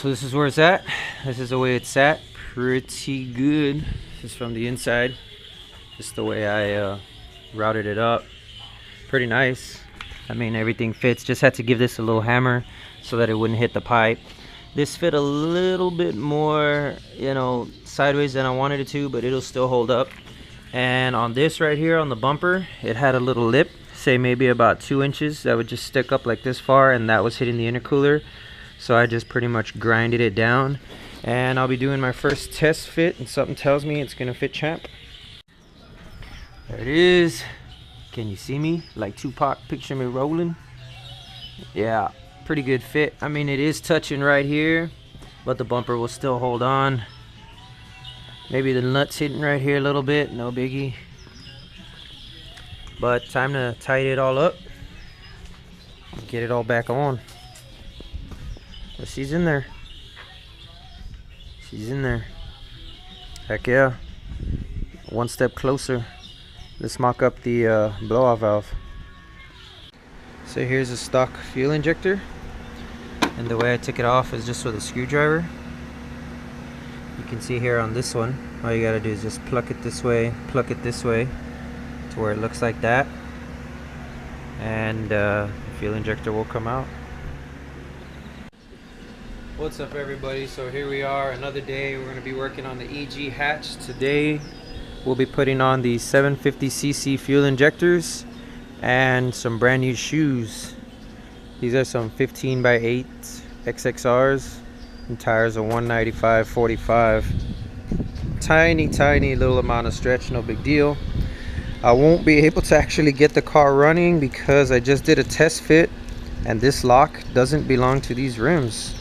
So this is where it's at. This is the way it's at. Pretty good. This is from the inside. Just the way I routed it up. Pretty nice. I mean, everything fits. Just had to give this a little hammer so that it wouldn't hit the pipe. This fit a little bit more, you know, sideways than I wanted it to, but it'll still hold up. And on this right here, on the bumper, it had a little lip, say maybe about 2 inches, that would just stick up like this far, and that was hitting the intercooler. So I just pretty much grinded it down, and I'll be doing my first test fit, and something tells me it's gonna fit champ. There it is. Can you see me? Like Tupac, picture me rolling. Yeah, pretty good fit. I mean, it is touching right here, but the bumper will still hold on. Maybe the nuts hitting right here a little bit, no biggie. But time to tighten it all up, get it all back on. But she's in there. She's in there. Heck yeah. One step closer. Let's mock up the blow-off valve. So here's a stock fuel injector, and the way I took it off is just with a screwdriver. You can see here on this one, all you gotta do is just pluck it this way to where it looks like that, and the fuel injector will come out. What's up everybody? So here we are, another day. We're going to be working on the EG hatch. Today we'll be putting on the 750cc fuel injectors and some brand new shoes. These are some 15x8 XXRs, and tires are 195/45. Tiny little amount of stretch, no big deal. I won't be able to actually get the car running because I just did a test fit, and this lock doesn't belong to these rims.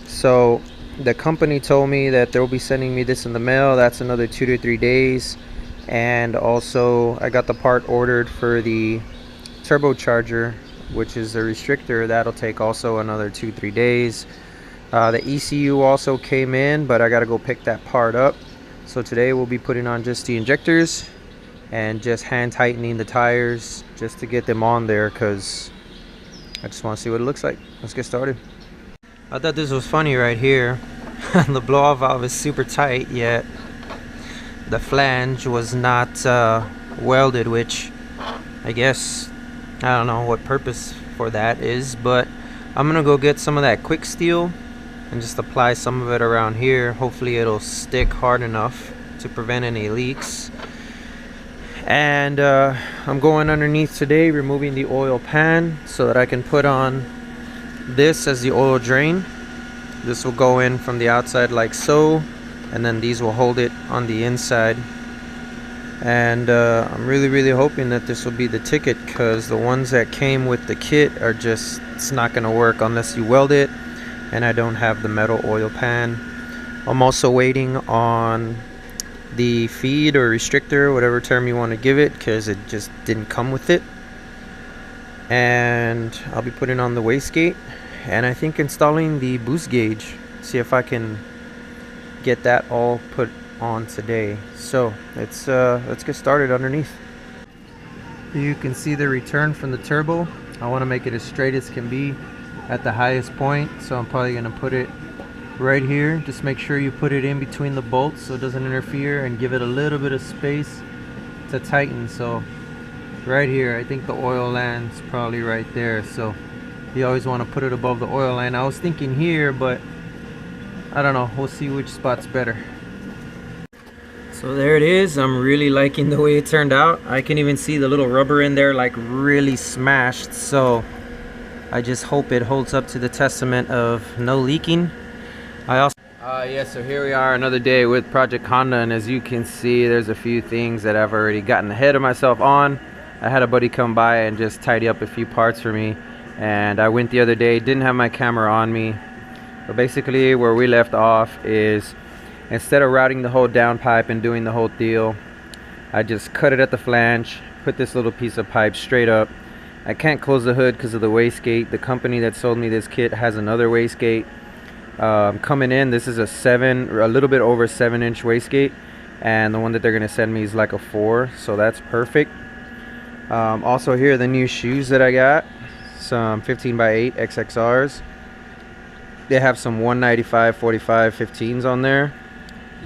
So the company told me that they'll be sending me this in the mail. That's another 2 to 3 days. And also I got the part ordered for the turbocharger, which is the restrictor. That'll take also another 2-3 days. The ECU also came in, but I gotta go pick that part up. So today we'll be putting on just the injectors and just hand tightening the tires just to get them on there, because I just want to see what it looks like. Let's get started. I thought this was funny right here. The blow-off valve is super tight, yet the flange was not welded, which I guess, I don't know what purpose for that is, but I'm gonna go get some of that quick steel and just apply some of it around here. Hopefully it'll stick hard enough to prevent any leaks. And I'm going underneath today, removing the oil pan so that I can put on this as the oil drain. This will go in from the outside like so, and then these will hold it on the inside. And I'm really hoping that this will be the ticket, because the ones that came with the kit are just, it's not gonna work unless you weld it, and I don't have the metal oil pan. I'm also waiting on the feed or restrictor, whatever term you want to give it, because it just didn't come with it. And I'll be putting on the wastegate, and I think installing the boost gauge. See if I can get that all put on today. So let's get started underneath. You can see the return from the turbo. I want to make it as straight as can be at the highest point, so I'm probably going to put it right here. Just make sure you put it in between the bolts so it doesn't interfere, and give it a little bit of space to tighten. So right here, I think the oil lands probably right there, so you always want to put it above the oil line. I was thinking here, but I don't know, we'll see which spot's better. So there it is. I'm really liking the way it turned out. I can even see the little rubber in there like really smashed, so I just hope it holds up to the testament of no leaking. I also so here we are, another day with Project Honda, and as you can see, there's a few things that I've already gotten ahead of myself on. I had a buddy come by and just tidy up a few parts for me, and I went the other day, didn't have my camera on me, but basically where we left off is, instead of routing the whole downpipe and doing the whole deal, I just cut it at the flange, put this little piece of pipe straight up. I can't close the hood because of the wastegate. The company that sold me this kit has another wastegate coming in. This is a little bit over 7-inch wastegate, and the one that they're going to send me is like a 4, so that's perfect. Also here are the new shoes that I got, some 15x8 XXRs. They have some 195 45 15s on there.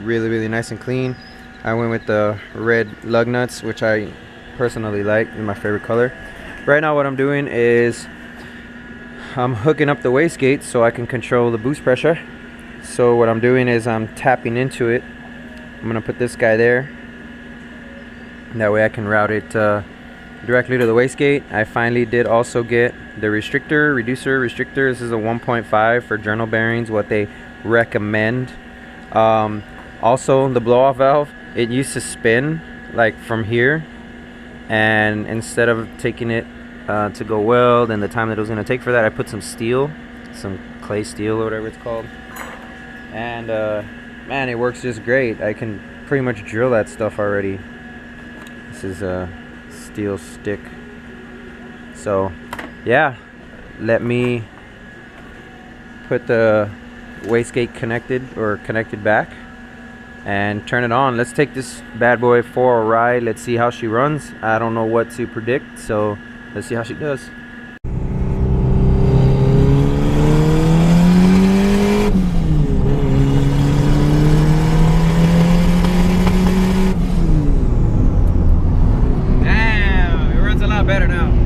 Really nice and clean. I went with the red lug nuts, which I personally like, in my favorite color. Right now what I'm doing is I'm hooking up the wastegate so I can control the boost pressure. So what I'm doing is I'm tapping into it. I'm gonna put this guy there. That way I can route it directly to the wastegate. I finally did also get the reducer. This is a 1.5 for journal bearings, what they recommend. Also the blow off valve, it used to spin like from here, and instead of taking it to go weld and the time that it was going to take for that, I put some steel, some clay steel or whatever it's called, and man, it works just great. I can pretty much drill that stuff already. This is a steel stick. So yeah, let me put the wastegate connected back and turn it on. Let's take this bad boy for a ride. Let's see how she runs. I don't know what to predict, so let's see how she does. Damn, it runs a lot better now.